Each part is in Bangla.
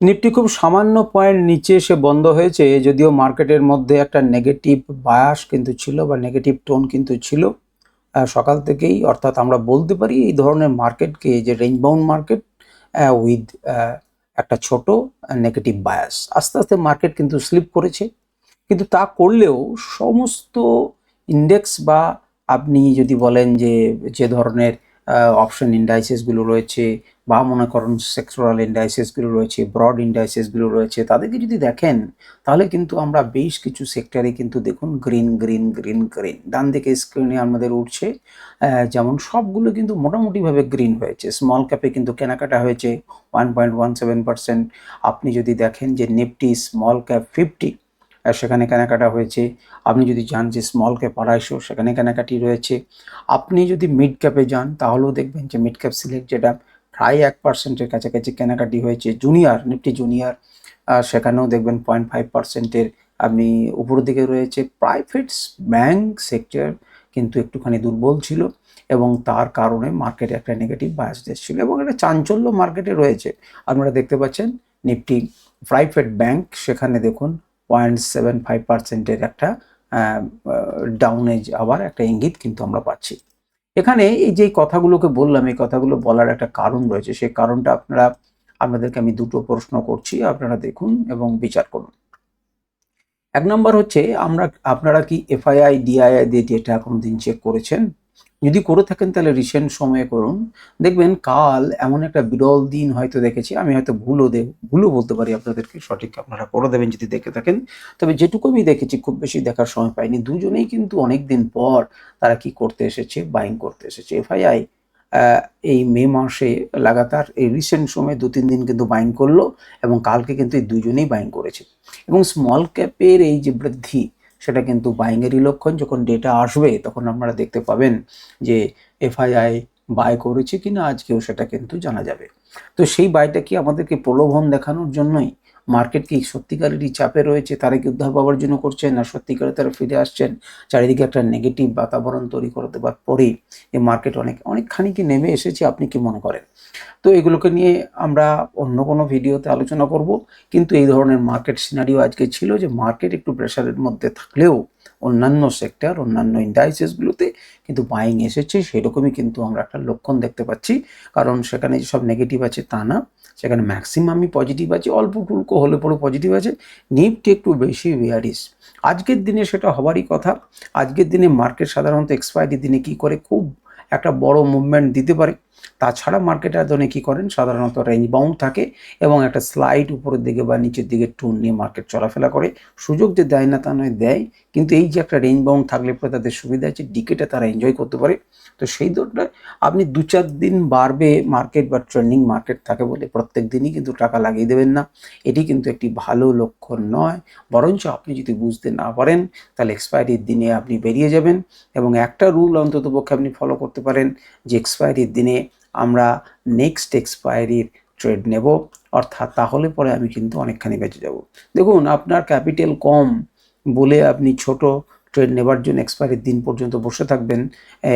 নিফটি খুব সামান্য পয়েন্ট নিচে এসে বন্ধ হয়েছে, যদিও মার্কেটের মধ্যে একটা নেগেটিভ বায়াস কিন্তু ছিল বা নেগেটিভ টোন কিন্তু ছিল সকাল থেকেই। অর্থাৎ আমরা বলতে পারি এই ধরনের মার্কেটকে যে রেঞ্জ বাউন্ড মার্কেট উইথ একটা ছোট নেগেটিভ বায়াস। আস্তে আস্তে মার্কেট কিন্তু স্লিপ করেছে, কিন্তু তা করলেও সমস্ত ইন্ডেক্স বা আপনি যদি বলেন যে যে ধরনের অপশন ইন্ডাইসেসগুলো রয়েছে বা মনে করুন সেক্টরাল ইন্ডাইসেসগুলো রয়েছে, ব্রড ইন্ডাইসেসগুলো রয়েছে, তাদেরকে যদি দেখেন তাহলে কিন্তু আমরা বেশ কিছু সেক্টরে কিন্তু দেখুন গ্রিন গ্রিন গ্রিন গ্রিন ডান দিকে স্ক্রিনে আমাদের উঠছে, যেমন সবগুলো কিন্তু মোটামুটিভাবে গ্রিন হয়েছে। স্মল ক্যাপে কিন্তু কেনাকাটা হয়েছে 1.17%। আপনি যদি দেখেন যে নিফটি স্মল ক্যাপ 50 সেখানে কেনাকাটা হয়েছে। আপনি যদি যান যে স্মল ক্যাপ 250 সেখানে কেনাকাটি রয়েছে। আপনি যদি মিড ক্যাপে যান তাহলেও দেখবেন যে মিড ক্যাপ সিলেক্ট যেটা প্রায় 1%-এর কাছাকাছি কেনাকাটি হয়েছে। জুনিয়র নিফটি জুনিয়র সেখানেও দেখবেন 0.5%-এর আপনি উপরের দিকে রয়েছে। প্রাইভেট ব্যাংক সেক্টর কিন্তু একটুখানি দুর্বল ছিল এবং তার কারণে মার্কেটে একটা নেগেটিভ বায়াস ছিল এবং একটা চাঞ্চল্য মার্কেটে রয়েছে। আপনারা দেখতে পাচ্ছেন নিফটি প্রাইভেট ব্যাংক সেখানে দেখুন 0.75%-এর একটা ডাউনেজ আবার একটা ইঙ্গিত কিন্তু আমরা পাচ্ছি। এখানে এই যে কথাগুলোকে বললাম, এই কথাগুলো বলার একটা কারণ রয়েছে। সেই কারণটা আপনাদেরকে আমি দুটো প্রশ্ন করছি, আপনারা দেখুন এবং বিচার করুন। এক নম্বর হচ্ছে আপনারা কি এফআইআই ডিআইআই দিয়ে ডেটা কোনোদিন চেক করেছেন? যদি করে থাকেন তাহলে রিসেন্ট সময়ে করুন। দেখবেন কাল এমন একটা বিরল দিন হয়তো দেখেছি, আমি হয়তো ভুলও বলতে পারি আপনাদেরকে, সঠিক আপনারা করে দেবেন যদি দেখে থাকেন। তবে যেটুকু আমি দেখেছি, খুব বেশি দেখার সময় পাইনি, দুজনেই কিন্তু অনেক দিন পর তারা কি করতে এসেছে, বাইং করতে এসেছে। এফআইআই এই মে মাসে লাগাতার এই রিসেন্ট সময়ে 2-3 দিন কিন্তু বাইং করলো এবং কালকে কিন্তু এই দুজনেই বাইং করেছে। এবং স্মল ক্যাপের এই যে বৃদ্ধি সেটা কিন্তু বাইংয়েরই লক্ষণ। যখন ডেটা আসবে তখন আপনারা দেখতে পাবেন যে এফআইআই বাই করেছে কিনা আজকেও সেটা কিন্তু জানা যাবে। তো সেই বাইটা কি আমাদেরকে প্রলোভন দেখানোর জন্যই? মার্কেট কি সত্যিকারেরই চাপে রয়েছে, তারা কি উদ্ধার পাওয়ার জন্য করছেন, না সত্যিকারে তারা ফিরে আসছেন? চারিদিকে একটা নেগেটিভ বাতাবরণ তৈরি করে দেওয়ার পরেই এই মার্কেট অনেকখানি কি নেমে এসেছে, আপনি কি মনে করেন? তো এগুলোকে নিয়ে আমরা অন্য কোনো ভিডিওতে আলোচনা করব। কিন্তু এই ধরনের মার্কেট সিনারিও আজকে ছিল যে মার্কেট একটু প্রেশারের মধ্যে থাকলেও অন্যান্য সেক্টর, অন্যান্য ইন্ডাইসেসগুলোতে কিন্তু বাইং এসেছে, সেরকমই কিন্তু আমরা একটা লক্ষণ দেখতে পাচ্ছি। কারণ সেখানে যে সব নেগেটিভ আছে তা না, সেখানে ম্যাক্সিমামই পজিটিভ আছে, অল্প টুলকো হলে পরে পজিটিভ আছে। নিফটি একটু বেশি বিয়ারিশ আজকের দিনে, সেটা হবারই কথা। আজকের দিনে মার্কেট সাধারণত এক্সপায়ারি দিনে কি করে, খুব একটা বড় মুভমেন্ট দিতে পারে। তাছাড়া মার্কেট আদনে কি করেন, সাধারণত রেঞ্জ বাউন্ড থাকে এবং একটা স্লাইড উপরের দিকে বা নিচের দিকে টোন নিয়ে মার্কেট চলাফেরা করে। সুযোগ যে দেয় না তা নয়, দেয়, কিন্তু এই যে একটা রেঞ্জ বাউন্ড থাকলে পরে তাদের সুবিধা আছে, ডিকেটে তারা এনজয় করতে পারে। তো সেই দরকার আপনি 2-4 দিন বাড়বে মার্কেট বা ট্রেন্ডিং মার্কেট থাকে বলে প্রত্যেক দিনই কিন্তু টাকা লাগিয়ে দেবেন না, এটি কিন্তু একটি ভালো লক্ষণ নয়। বরঞ্চ আপনি যদি বুঝতে না পারেন তাহলে এক্সপায়ারির দিনে আপনি বেরিয়ে যাবেন এবং একটা রুল অন্ততপক্ষে আপনি ফলো করতে পারেন যে এক্সপায়ারির দিনে আমরা নেক্সট এক্সপায়ারির ট্রেড নেব, অর্থাৎ তাহলে পরে আমি কিন্তু অনেকখানি বেঁচে যাব। দেখুন, আপনার ক্যাপিটাল কম বলে আপনি ছোট ট্রেড নেবার জন্য এক্সপায়ারির দিন পর্যন্ত বসে থাকবেন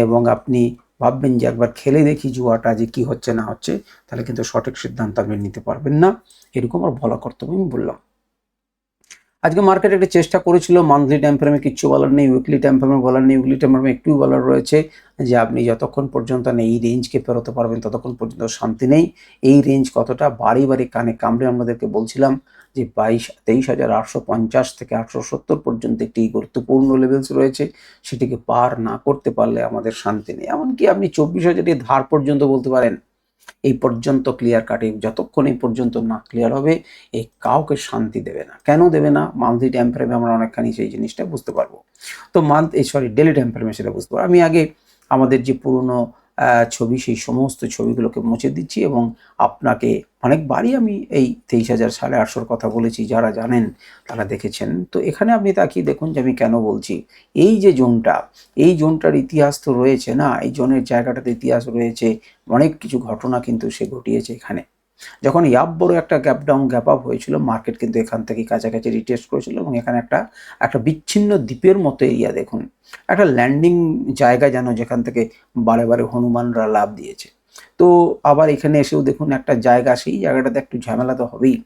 এবং আপনি ভাববেন যে একবার খেলে দেখি জুয়াটা যে কি হচ্ছে না হচ্ছে, তাহলে কিন্তু সঠিক সিদ্ধান্ত আপনি নিতে পারবেন না। এরকম আর বলা কর্তব্য আমি বললাম। আজকে মার্কেট একটা চেষ্টা করেছিল, মান্থলি টাইম ফ্রেমে কিচ্ছু বলার নেই, উইকলি টাইম ফ্রেমে বলার নেই। উইকলি টাইম ফ্রেমে একটু বলার রয়েছে যে আপনি যতক্ষণ পর্যন্ত না এই রেঞ্জকে পেরোতে পারবেন ততক্ষণ পর্যন্ত শান্তি নেই। এই রেঞ্জ কতটা বাড়ি বাড়ি কানে কামড়ে আমাদেরকে বলছিলাম যে 23,850 থেকে 870 পর্যন্ত একটি গুরুত্বপূর্ণ লেভেলস রয়েছে, সেটিকে পার না করতে পারলে আমাদের শান্তি নেই। এমনকি আপনি 24,000 ধার পর্যন্ত বলতে পারেন এই পর্যন্ত ক্লিয়ার কাটে, যতক্ষণ এই পর্যন্ত না ক্লিয়ার হবে এই কাউকে শান্তি দেবে না। কেন দেবে না? মান্থলি টাইম ফ্রেমে আমরা অনেকখানি সেই জিনিসটা বুঝতে পারবো। তো ডেলি টাইম ফ্রেমে সেটা বুঝতে পারবো। আমি আগে আমাদের যে পুরনো ছবি, সেই সমস্ত ছবিগুলোকে মুছে দিচ্ছি এবং আপনাকে অনেকবারই আমি এই 23,850 কথা বলেছি, যারা জানেন তারা দেখেছেন। তো এখানে আপনি তাকিয়ে দেখুন যে আমি কেন বলছি। এই যে জোনটা, এই জোনটার ইতিহাস তো রয়েছে না, এই জোনের জায়গাটাতে ইতিহাস রয়েছে, অনেক কিছু ঘটনা কিন্তু সে ঘটিয়েছে এখানে। যখন বড় একটা গ্যাপ আপ হয়েছিল, মার্কেট কিন্তু এখান থেকে কাছাকাছি রিটেস্ট করেছিল এবং এখানে একটা বিচ্ছিন্ন দ্বীপের মতো এরিয়া, দেখুন একটা ল্যান্ডিং জায়গা যেন, যেখান থেকে বারে বারে হনুমানরা লাভ দিয়েছে। তো আবার এখানে এসেও দেখুন একটা জায়গা, সেই জায়গাটাতে একটু ঝামেলা তো হবেই।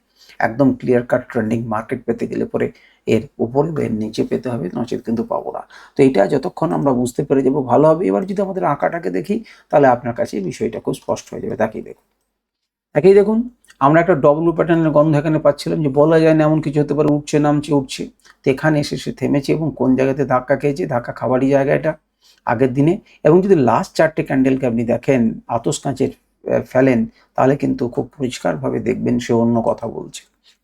একদম ক্লিয়ার কাট ট্রেন্ডিং মার্কেট পেতে গেলে পরে এর উপরে বা এর নিচে পেতে হবে, নচেত কিন্তু পাবো না। তো এটা যতক্ষণ আমরা বুঝতে পেরে যাবো ভালো হবে। এবার যদি আমাদের আঁকাটাকে দেখি তাহলে আপনার কাছে বিষয়টা খুব স্পষ্ট হয়ে যাবে। তাকেই দেখুন আমরা একটা ডব্লু প্যাটার্নের গন্ধ এখানে পাচ্ছিলাম, যে বলা যায় না এমন কিছু হতে পারে, উঠছে নামছে উঠছে। তো এখানে এসে সে থেমেছে এবং কোন জায়গাতে ধাক্কা খেয়েছে, ধাক্কা খাবারই জায়গা এটা আগের দিনে। এবং যদি লাস্ট 4টে ক্যান্ডেলকে আপনি দেখেন আতস কাঁচের ফেলেন, তাহলে কিন্তু খুব পরিষ্কারভাবে দেখবেন সে অন্য কথা বলছে।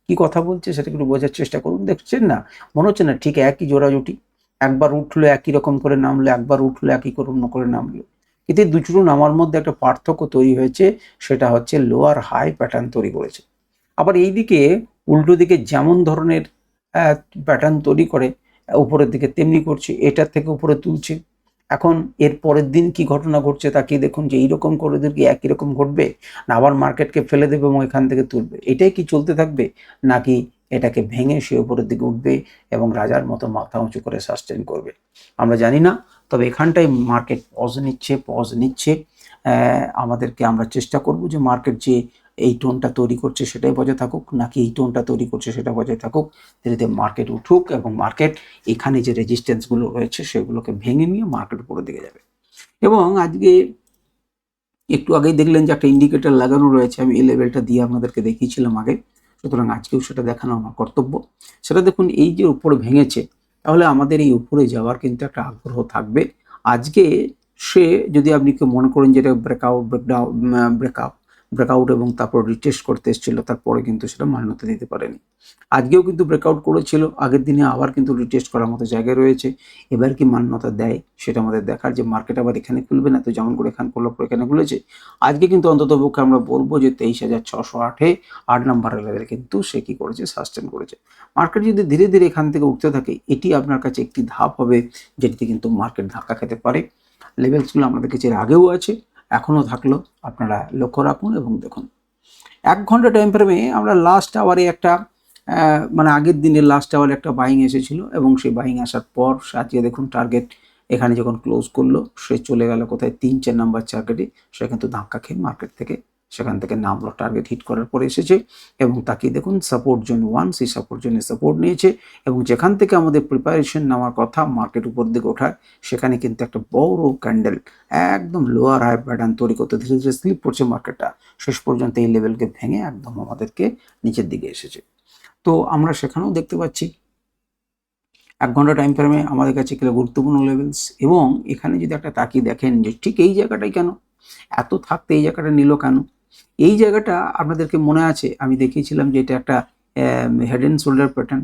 কি কথা বলছে সেটা একটু বোঝার চেষ্টা করুন। দেখছেন না, মনে হচ্ছে না ঠিক একই জোড়াজুটি, একবার উঠলো একই রকম করে নামলো, একবার উঠলো একই রকম করে নামলো। কিন্তু এই দুটো নামার মধ্যে একটা পার্থক্য তৈরি হয়েছে, সেটা হচ্ছে লোয়ার হাই প্যাটার্ন তৈরি করেছে। আবার এইদিকে উল্টো দিকে যেমন ধরনের প্যাটার্ন তৈরি করে উপরের দিকে তেমনি করছে, এটার থেকে উপরে তুলছে। এখন এর পরের দিন কি ঘটনা ঘটছে তাকিয়ে দেখুন, যে এইরকম করে কি একই রকম ঘটবে, না আবার মার্কেটকে ফেলে দেবে এবং এখান থেকে তুলবে, এটাই কি চলতে থাকবে, নাকি এটাকে ভেঙে সে উপরের দিকে উঠবে এবং রাজার মতো মাথা উঁচু করে সাস্টেন করবে, আমরা জানি না। তবে এখানটায় মার্কেট পজ নিচ্ছে। আমাদেরকে আমরা চেষ্টা করব যে মার্কেট যে এই টোনটা তৈরি করছে সেটাই বজায় থাকুক, নাকি এই টোনটা তৈরি করছে সেটা বজায় থাকুক। ধীরে ধীরে মার্কেট উঠুক এবং মার্কেট এখানে যে রেজিস্ট্যান্সগুলো রয়েছে সেগুলোকে ভেঙে নিয়ে মার্কেট উপরের দিকে যাবে। এবং আজকে একটু আগেই দেখলেন যে একটা ইন্ডিকেটর লাগানো রয়েছে, আমি এই লেভেলটা দিয়ে আপনাদেরকে দেখিয়েছিলাম আগে, সুতরাং আজকেও সেটা দেখানো আমার কর্তব্য। সেটা দেখুন, এই যে উপরে ভেঙেছে, তাহলে আমাদের এই উপরে যাওয়ার কিন্তু একটা আগ্রহ থাকবে। আজকে সে যদি আপনি কেউ মনে করেন যে এটা ব্রেকআউট এবং তারপর রিটেস্ট করতে এসেছিল, তারপরে কিন্তু সেটা মান্যতা দিতে পারেনি। আজকেও কিন্তু ব্রেকআউট করেছিল, আগের দিনে আবার কিন্তু রিটেস্ট করার মতো জায়গায় রয়েছে। এবার কি মান্যতা দেয় সেটা আমাদের দেখার, যে মার্কেট আবার এখানে খুলবে না, তো যেমন করে এখানে করলো এখানে খুলেছে। আজকে কিন্তু অন্তত পক্ষে আমরা বলবো যে 23,608-এ 8 নম্বরের লেভেল কিন্তু সে কি করেছে, সাস্টেন করেছে। মার্কেট যদি ধীরে ধীরে এখান থেকে উঠতে থাকে, এটি আপনার কাছে একটি ধাপ হবে যেটিতে কিন্তু মার্কেট ধাক্কা খেতে পারে। লেভেলসগুলো আমাদের কাছে এর আগেও আছে, এখনও থাকলো, আপনারা লক্ষ্য রাখুন এবং দেখুন। 1 ঘন্টা টাইম ফ্রেমে আমরা লাস্ট আওয়ারে একটা মানে আগের দিনের লাস্ট আওয়ারে একটা বাইং এসেছিল এবং সেই বাইং আসার পর আজকে দেখুন টার্গেট এখানে যখন ক্লোজ করলো, সে চলে গেল কোথায় 3-4 নাম্বার টার্গেটে। সে কিন্তু ধাক্কা খেয়ে মার্কেট থেকে সেখান থেকে নামলো, টার্গেট হিট করার পরে এসেছে এবং তাকিয়ে দেখুন সাপোর্ট জোন 1, সেই সাপোর্ট জোনে সাপোর্ট নিয়েছে এবং যেখান থেকে আমাদের প্রিপারেশন নেওয়ার কথা মার্কেট উপর দিকে ওঠায়, সেখানে কিন্তু একটা বড় ক্যান্ডেল একদম লোয়ার হাই প্যাটার্ন তৈরি করতে ধীরে ধীরে স্লিপ করছে মার্কেটটা, শেষ পর্যন্ত এই লেভেলকে ভেঙে একদম আমাদেরকে নিচের দিকে এসেছে। তো আমরা সেখানেও দেখতে পাচ্ছি 1 ঘন্টা টাইম ফ্রেমে আমাদের কাছে এগুলো গুরুত্বপূর্ণ লেভেলস। এবং এখানে যদি একটা তাকিয়ে দেখেন যে ঠিক এই জায়গাটাই কেন এত থাকতে এই জায়গাটা নিল কেন, এই জায়গাটা আপনাদেরকে মনে আছে আমি দেখিয়েছিলাম যে এটা একটা হেড অ্যান্ড শোল্ডার প্যাটার্ন,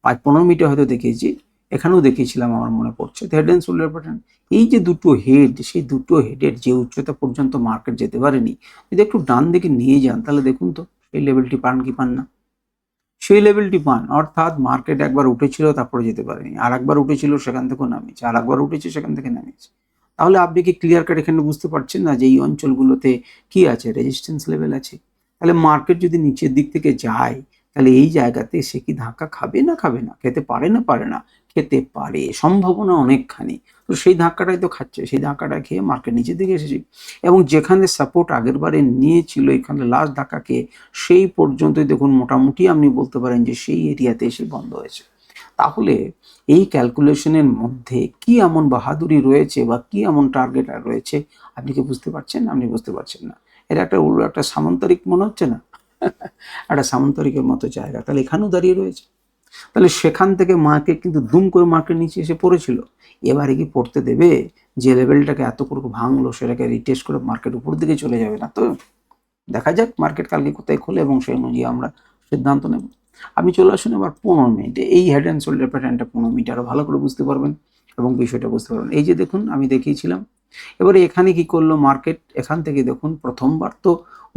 5-15 মিনিটে হয়তো দেখিয়েছি, এখানেও দেখিয়েছিলাম আমার মনে পড়ছে। তো হেড অ্যান্ড শোল্ডার প্যাটার্ন, এই যে দুটো হেড, সেই দুটো হেডের যে উচ্চতা পর্যন্ত মার্কেট যেতে পারেনি, যদি একটু ডান দিকে নিয়ে যান তাহলে দেখুন তো সেই লেভেলটি পান কি পান না, সেই লেভেলটি পান। অর্থাৎ মার্কেট একবার উঠেছিল তারপরে যেতে পারেনি, আর একবার উঠেছিল সেখান থেকেও নামিয়েছে, আর একবার উঠেছে সেখান থেকে নামিয়েছে। তাহলে আপনি কি ক্লিয়ার কাট এখানে বুঝতে পারছেন না যে এই অঞ্চলগুলোতে কি আছে, রেজিস্ট্যান্স লেভেল আছে। তাহলে মার্কেট যদি নিচের দিক থেকে যায়, তাহলে এই জায়গাতে সে কি ধাক্কা খাবে না খাবে না, খেতে পারে না পারে না, খেতে পারে, সম্ভাবনা অনেকখানি। তো সেই ধাক্কাটাই তো খাচ্ছে, সেই ধাক্কাটা খেয়ে মার্কেট নিচের দিকে এসেছে এবং যেখানে সাপোর্ট আগের বারে নিয়েছিল এখানে লাস্ট ধাক্কা খেয়ে, সেই পর্যন্তই দেখুন মোটামুটি আপনি বলতে পারেন যে সেই এরিয়াতে এসে বন্ধ হয়েছে। তাহলে এই ক্যালকুলেশনের মধ্যে কি এমন বাহাদুরি রয়েছে বা কি এমন টার্গেট রয়েছে, আপনি কি বুঝতে পারছেন? আপনি বুঝতে পারছেন না। এটা একটা সামন্তরিক মনে হচ্ছে না? একটা সামন্তরিকের মতো জায়গা তাহলে এখানেও দাঁড়িয়ে রয়েছে। তাহলে সেখান থেকে মার্কেট কিন্তু দুম করে মার্কেট নিচে এসে পড়েছিল। এবারে কি পড়তে দেবে? যে লেভেলটাকে এত করে ভাঙলো সেটাকে রিটেস্ট করে মার্কেট উপর দিকে চলে যাবে না তো? দেখা যাক মার্কেট কালকে কোথায় খোলে এবং সেই অনুযায়ী আমরা সিদ্ধান্ত নেব। আপনি চলে আসুন এবার 15 মিনিটে, এই হেড অ্যান্ড শোল্ডার প্যাটার্নটা 15 মিনিট আরও ভালো করে বুঝতে পারবেন এবং বিষয়টা বুঝতে পারবেন। এই যে দেখুন আমি দেখিয়েছিলাম, এবারে এখানে কি করলো মার্কেট, এখান থেকে দেখুন প্রথমবার তো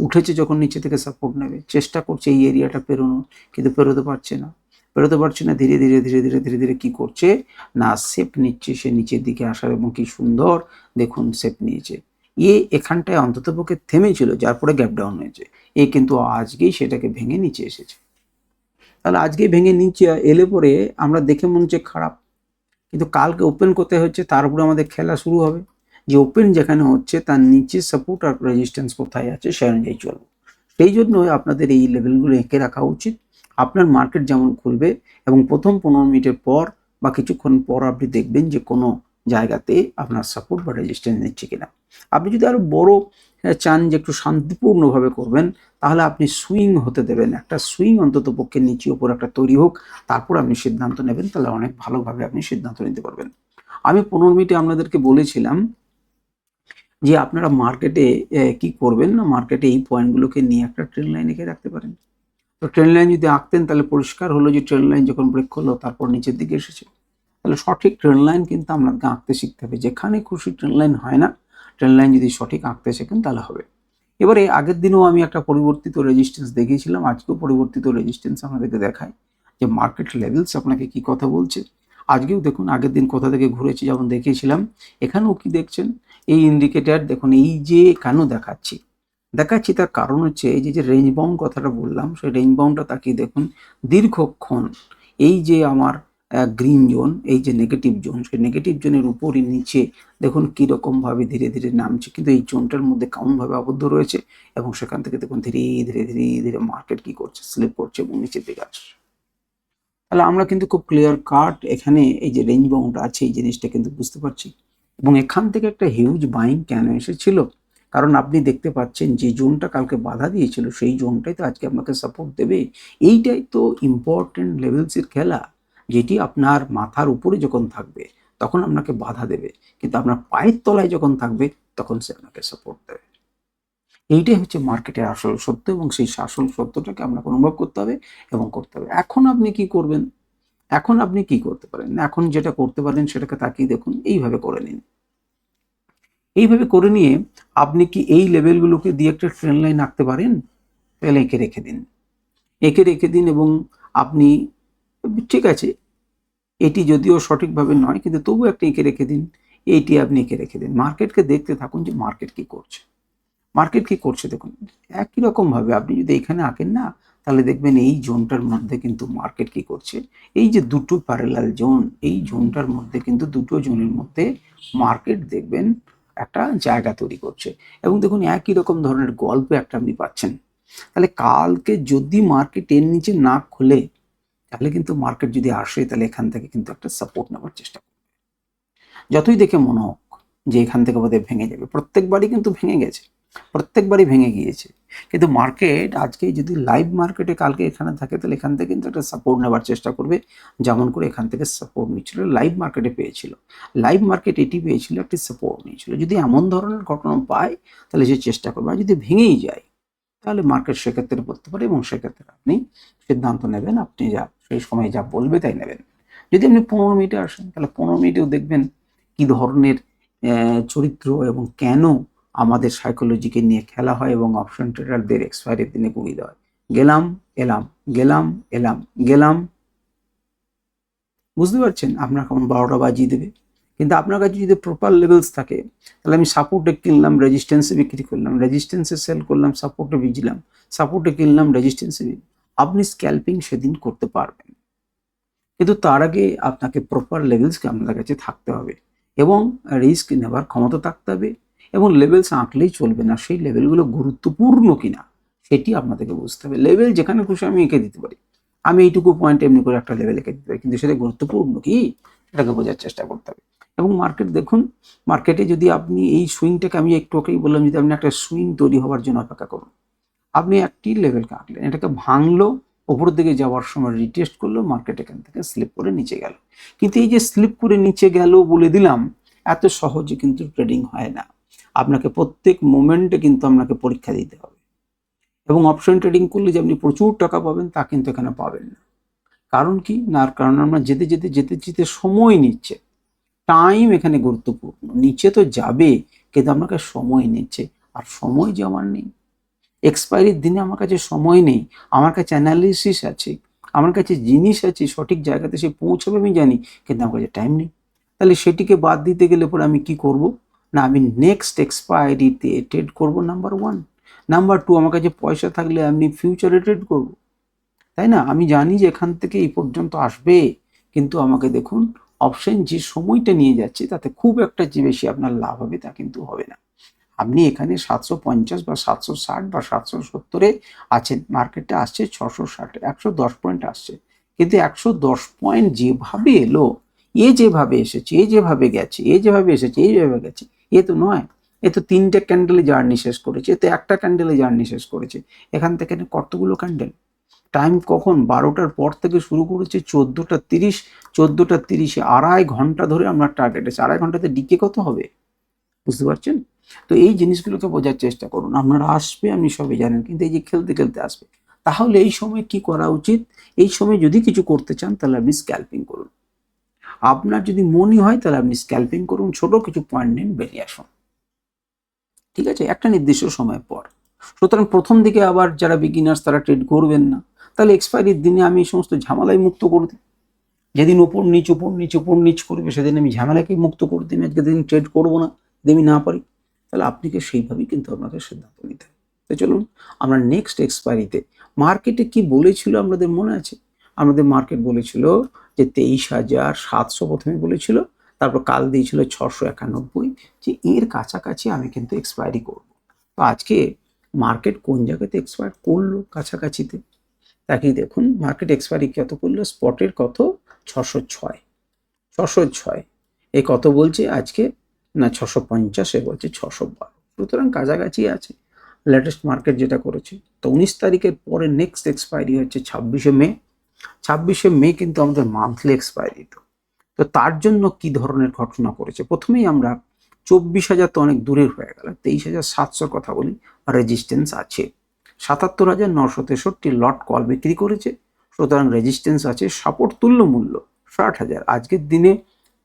উঠেছে, যখন নিচে থেকে সাপোর্ট নেবে চেষ্টা করছে এই এরিয়াটা পেরোনোর, কিন্তু পেরোতে পারছে না। ধীরে ধীরে ধীরে ধীরে ধীরে ধীরে কি করছে না, শেপ নিচ্ছে সে নিচের দিকে আসার, এবং কি সুন্দর দেখুন শেপ নিয়েছে। এখানটায় অন্ততপক্ষে থেমেছিল, যার পরে গ্যাপ ডাউন হয়েছে। কিন্তু আজকেই সেটাকে ভেঙে নিচে এসেছে। তাহলে আজকে ভেঙে নিচে এলে পরে আমরা দেখে মনে হচ্ছে খারাপ, কিন্তু কালকে ওপেন করতে হচ্ছে, তার উপরে আমাদের খেলা শুরু হবে। যে ওপেন যেখানে হচ্ছে তার নিচে সাপোর্ট আর রেজিস্ট্যান্স কোথায় আছে সে অনুযায়ী চলবো। সেই জন্য আপনাদের এই লেভেলগুলো এঁকে রাখা উচিত। আপনার মার্কেট যেমন খুলবে এবং প্রথম 15 মিনিটের পর বা কিছুক্ষণ পর আপনি দেখবেন যে কোনো জায়গাতে আপনার সাপোর্ট বা রেজিস্ট্যান্স নিচ্ছে কিনা। আপনি যদি আরো বড় চান যে একটু শান্তিপূর্ণভাবে করবেন, তাহলে আপনি সুইং হতে দেবেন, একটা সুইং অন্তত পক্ষে নিচে ওপর একটা তৈরি হোক, তারপর আপনি সিদ্ধান্ত নেবেন, তাহলে অনেক ভালোভাবে আপনি সিদ্ধান্ত নিতে পারবেন। আমি 15 মিনিটে আপনাদেরকে বলেছিলাম যে আপনারা মার্কেটে কি করবেন না, মার্কেটে এই পয়েন্টগুলোকে নিয়ে একটা ট্রেন্ড লাইন এঁকে রাখতে পারেন। তো ট্রেন্ড লাইন যদি আঁকতেন তাহলে পরিষ্কার হলো যে ট্রেন্ড লাইন যখন ব্রেক করলো তারপর নিচের দিকে এসেছে। তাহলে সঠিক ট্রেন্ড লাইন কিন্তু আপনাকে আঁকতে শিখতে হবে। যেখানে খুশি ট্রেন্ড লাইন হয় না, ট্রেন্ড লাইন যদি সঠিক আঁকতে শেখেন তাহলে হবে। এবারে আগের দিনেও আমি একটা পরিবর্তিত রেজিস্ট্যান্স দেখিয়েছিলাম, আজকেও পরিবর্তিত রেজিস্ট্যান্স আমাদেরকে দেখায় যে মার্কেট লেভেলস আপনাকে কি কথা বলছে। আজকেও দেখুন আগের দিন কোথা থেকে ঘুরেছে যেমন দেখিয়েছিলাম, এখানেও কি দেখছেন এই ইন্ডিকেটার দেখুন, এই যে কেন দেখাচ্ছি তার কারণ হচ্ছে এই যে রেঞ্জ বাউন্ড কথাটা বললাম, সেই রেঞ্জ বাউন্ডটা তাকিয়ে দেখুন দীর্ঘক্ষণ এই যে আমার গ্রিন জোন, এই যে নেগেটিভ জোন, সেই নেগেটিভ জোনের উপরই নিচে দেখুন কীরকমভাবে ধীরে ধীরে নামছে, কিন্তু এই জোনটার মধ্যে কেমনভাবে আবদ্ধ রয়েছে এবং সেখান থেকে দেখুন ধীরে ধীরে ধীরে ধীরে মার্কেট কি করছে, স্লিপ করছে এবং নিচের দিকে আসছে। তাহলে আমরা কিন্তু খুব ক্লিয়ার কাট এখানে এই যে রেঞ্জ বাউন্ড আছে এই জিনিসটা কিন্তু বুঝতে পারছি। এবং এখান থেকে একটা হিউজ বাইং কেন এসেছিল, কারণ আপনি দেখতে পাচ্ছেন যে জোনটা কালকে বাধা দিয়েছিল সেই জোনটাই তো আজকে আপনাকে সাপোর্ট দেবে। এইটাই তো ইম্পর্টেন্ট লেভেলসের খেলা, যেটি আপনার মাথার উপরে যখন থাকবে তখন আপনাকে বাধা দেবে, কিন্তু আপনার পায়ের তলায় যখন থাকবে তখন সে আপনাকে সাপোর্ট দেবে। এইটাই হচ্ছে মার্কেটের আসল সত্য এবং সেই আসল সত্যটাকে আপনাকে অনুভব করতে হবে এবং করতে হবে। এখন আপনি কি করবেন, এখন আপনি কি করতে পারেন, এখন যেটা করতে পারেন সেটাকে তাকিয়ে দেখুন, এইভাবে করে নিন। এইভাবে করে নিয়ে আপনি কি এই লেভেলগুলোকে দিয়ে একটা ট্রেন লাইন আঁকতে পারেন, তাহলে এঁকে রেখে দিন, এঁকে রেখে দিন। এবং আপনি ঠিক আছে এটি যদিও সঠিকভাবে নয় কিন্তু তবু একটা এঁকে রেখে দিন, এইটি আপনি এঁকে রেখে দিন। মার্কেটকে দেখতে থাকুন যে মার্কেট কি করছে, মার্কেট কি করছে দেখুন। একই রকমভাবে আপনি যদি এখানে আঁকেন না, তাহলে দেখবেন এই জোনটার মধ্যে কিন্তু মার্কেট কি করছে, এই যে দুটো প্যারালাল জোন, এই জোনটার মধ্যে কিন্তু দুটো জোনের মধ্যে মার্কেট দেখবেন একটা জায়গা তৈরি করছে এবং দেখুন একই রকম ধরনের গল্প একটা আপনি পাচ্ছেন। তাহলে কালকে যদি মার্কেট এর নিচে না খুলে, তাহলে কিন্তু মার্কেট যদি আসে তাহলে এখান থেকে কিন্তু একটা সাপোর্ট নেওয়ার চেষ্টা করবে। যতই দেখে মনে হোক যে এখান থেকে বোধহয় ভেঙে যাবে, প্রত্যেকবারই কিন্তু ভেঙে গেছে, প্রত্যেকবারই ভেঙে গিয়েছে। কিন্তু মার্কেট আজকে যদি লাইভ মার্কেটে কালকে এখানে থাকে তাহলে এখান থেকে কিন্তু একটা সাপোর্ট নেওয়ার চেষ্টা করবে, যেমন করে এখান থেকে সাপোর্ট নিচ্ছিল লাইভ মার্কেটে পেয়েছিল। লাইভ মার্কেট এটি পেয়েছিল একটি সাপোর্ট নিয়েছিল, যদি এমন ধরনের ঘটনা পায় তাহলে সে চেষ্টা করবে, আর যদি ভেঙেই যায় তাহলে মার্কেট সেক্ষেত্রে পড়তে পারে এবং সেক্ষেত্রে আপনি সিদ্ধান্ত নেবেন, আপনি যা সেই সময় যা বলবে তাই নেবেন। যদি আপনি 15 মিনিটে আসেন তাহলে 15 মিনিটেও দেখবেন কি ধরনের চরিত্র এবং কেন আমাদের সাইকোলজিকে নিয়ে খেলা হয় এবং অপশন ট্রেডারদের এক্সপায়ারির দিনে গুঁড়িয়ে দেওয়া হয়। গেলাম এলাম, গেলাম এলাম, গেলাম, বুঝতে পারছেন আপনার কেমন 12টা বাজিয়ে দেবে। কিন্তু আপনার কাছে যদি প্রপার লেভেলস থাকে তাহলে আমি সাপোর্টে কিনলাম, রেজিস্ট্যান্সে বিক্রি করলাম, রেজিস্ট্যান্সে সেল করলাম, সাপোর্টে ভিজলাম, সাপোর্টে কিনলাম, রেজিস্ট্যান্সে আপনি স্ক্যাল্পিং সেদিন করতে পারবেন। কিন্তু তার আগে আপনাকে প্রপার লেভেলসকে আপনার কাছে থাকতে হবে এবং রিস্ক নেওয়ার ক্ষমতা থাকতে হবে এবং লেভেলস আঁকলেই চলবে না, সেই লেভেলগুলো গুরুত্বপূর্ণ কিনা সেটি আপনাদেরকে বুঝতে হবে। লেভেল যেখানে খুশি আমি এঁকে দিতে পারি, আমি এইটুকু পয়েন্ট এমনি করে একটা লেভেল এঁকে দিতে পারি, কিন্তু সেটা গুরুত্বপূর্ণ কি সেটাকে বোঝার চেষ্টা করতে হবে। এবং মার্কেট দেখুন, মার্কেটে যদি আপনি এই সুইংটাকে আমি একটু আগেই বললাম, যদি আপনি একটা সুইং তৈরি হওয়ার জন্য অপেক্ষা করুন, আপনি একটি লেভেলকে আঁকলেন, এটাকে ভাঙলো, ওপরের দিকে যাওয়ার সময় রিটেস্ট করলো, মার্কেট এখান থেকে স্লিপ করে নিচে গেল। কিন্তু এই যে স্লিপ করে নিচে গেল বলে দিলাম, এত সহজে কিন্তু ট্রেডিং হয় না, আপনাকে প্রত্যেক মোমেন্টে কিন্তু আপনাকে পরীক্ষা দিতে হবে। এবং অপশন ট্রেডিং করলে যে আপনি প্রচুর টাকা পাবেন তা কিন্তু এখানে পাবেন না। কারণ কি না, কারণ আমরা যেতে যেতে যেতে যেতে সময় নিচ্ছে, টাইম এখানে গুরুত্বপূর্ণ। নিচে তো যাবে কিন্তু আপনাকে সময় নিচ্ছে, আর সময় যে আমার নেই, এক্সপায়ারির দিনে আমার কাছে সময় নেই, আমার কাছে অ্যানালিসিস আছে, আমার কাছে জিনিস আছে, সঠিক জায়গাতে সে পৌঁছাবে আমি জানি, কিন্তু আমার কাছে টাইম নেই। তাহলে সেটিকে বাদ দিতে গেলে পরে আমি কি করব না, আমি নেক্সট এক্সপায়ারিতে ট্রেড করব, নাম্বার 1। নাম্বার 2, আমার কাছে পয়সা থাকলে আমি ফিউচারে ট্রেড করব, তাই না? আমি জানি যে এখান থেকে এই পর্যন্ত আসবে, কিন্তু আমাকে দেখুন অপশন যে সময়টা নিয়ে যাচ্ছে তাতে খুব একটা যে বেশি আপনার লাভ হবে তা কিন্তু হবে না। আপনি এখানে 750 বা 760 বা 770-এ আছেন, মার্কেটটা আসছে 660, 110 পয়েন্ট আসছে, কিন্তু 110 পয়েন্ট যেভাবে এলো, যেভাবে এসেছে, যেভাবে গেছে, যেভাবে এসেছে, যেভাবে গেছে, তো নয়। এ তো 3টে ক্যান্ডেলে জার্নি শেষ করেছে, এ তো একটা ক্যান্ডেলে জার্নি শেষ করেছে। এখান থেকে কতগুলো ক্যান্ডেল, টাইম কখন 12টার পর থেকে শুরু করেছে 14টা 30, 14টা 30-এ 2.5 ঘন্টা ধরে আমরা টার্গেট আছে। 2.5 ঘন্টাতে ডিকে কত হবে বুঝতে পারছেন? তো এই জিনিসগুলোকে বোঝার চেষ্টা করুন। আপনারা আসবে, আপনি সবই জানেন, কিন্তু এই যে খেলতে খেলতে আসবে। তাহলে এই সময় কি করা উচিত? এই সময় যদি কিছু করতে চান তাহলে আপনি স্ক্যাল্পিং করুন। আপনার যদি মনই হয় তাহলে আপনি স্ক্যাল্পিং করুন, ছোট কিছু পয়েন্ট নিন, বেরিয়ে আসুন, ঠিক আছে, একটা নির্দিষ্ট সময় পর। সুতরাং প্রথম দিকে আবার যারা বিগিনার্স তারা ট্রেড করবেন না, তাহলে এক্সপায়ারির দিনে আমি এই সমস্ত ঝামেলাই মুক্ত করে দিই। যেদিন ওপর নিচ ওপর নিচ ওপর নিচ করবে সেদিন আমি ঝামেলাকেই মুক্ত করে দিই, আজকে দিন ট্রেড করবো না যদি আমি না পারি। তাহলে আপনাকে সেইভাবেই কিন্তু আপনাকে সিদ্ধান্ত নিতে হবে। তো চলুন আমরা নেক্সট এক্সপায়ারিতে মার্কেটে কি বলেছিল আমাদের মনে আছে? আমাদের মার্কেট বলেছিল যে 23,700 প্রথমে বলেছিল, তারপর কাল দিয়েছিল 691, যে এর কাছাকাছি আমি কিন্তু এক্সপায়ারি করব। তো আজকে মার্কেট কোন জায়গাতে এক্সপায়ার করলো কাছাকাছিতে, তাকেই দেখুন। মার্কেট এক্সপায়ারি কত করলো, স্পটের কত 606, 606 এ কত বলছে আজকে, না 650, এ বলছে 612, সুতরাং কাছাকাছি আছে। লেটেস্ট মার্কেট যেটা করেছে, তো 19 তারিখের পরে নেক্সট এক্সপায়ারি হচ্ছে 26শে মে। 26শে মে কিন্তু আমাদের মান্থলি এক্সপায়ারি। তো তার জন্য কি ধরনের ঘটনা করেছে, প্রথমেই আমরা 24,000 তো অনেক দূরের হয়ে গেল, 23,700 কথা বলি, রেজিস্ট্যান্স আছে। 77,963 লট কল বিক্রি করেছে, সুতরাং রেজিস্ট্যান্স আছে। সাপোর্ট তুল্য মূল্য 60,000। আজকের দিনে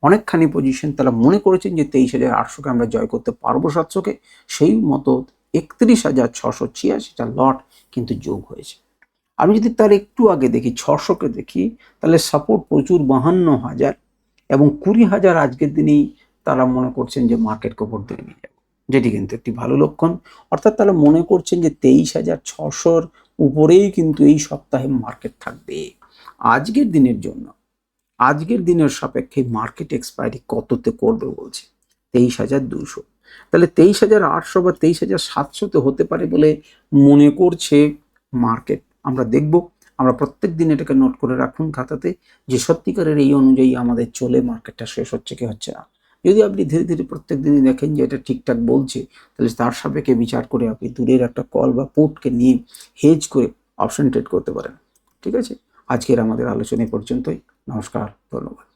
অনেকখানি পজিশন তারা মনে করেছেন যে 23,800-কে আমরা জয় করতে পারবো 700-কে, সেই মতো 31,686টা লট কিন্তু যোগ হয়েছে। আমি যদি তার একটু আগে দেখি 600-কে দেখি, তাহলে সাপোর্ট প্রচুর 52,000 এবং 20,000 আজকের দিনেই তারা মনে করছেন যে মার্কেটকে ওপর দিকে নিয়ে যাবে, যেটি কিন্তু একটি ভালো লক্ষণ। অর্থাৎ তারা মনে করছেন যে 23,600-র উপরেই কিন্তু এই সপ্তাহে মার্কেট থাকবে। আজকের দিনের জন্য, আজকের দিনের সাপেক্ষে মার্কেট এক্সপায়ারি কততে করবে বলছে, 23,200। তাহলে 23,800 বা 23,700-তে হতে পারে বলে মনে করছে মার্কেট। আমরা দেখব, আমরা প্রত্যেক দিন এটাকে নোট করে রাখুন খাতাতে, যে সত্যিকারের এই অনুযায়ী আমাদের চলে মার্কেটটা শেষ হচ্ছে কি হচ্ছে না। যদি আপনি ধীরে ধীরে প্রত্যেক দিনই দেখেন যে এটা ঠিকঠাক বলছে, তাহলে তার সাপেক্ষে বিচার করে আপনি দূরের একটা কল বা পুটকে নিয়ে হেজ করে অপশন ট্রেড করতে পারেন, ঠিক আছে। আজকের আমাদের আলোচনা পর্যন্তই। নমস্কার, ধন্যবাদ।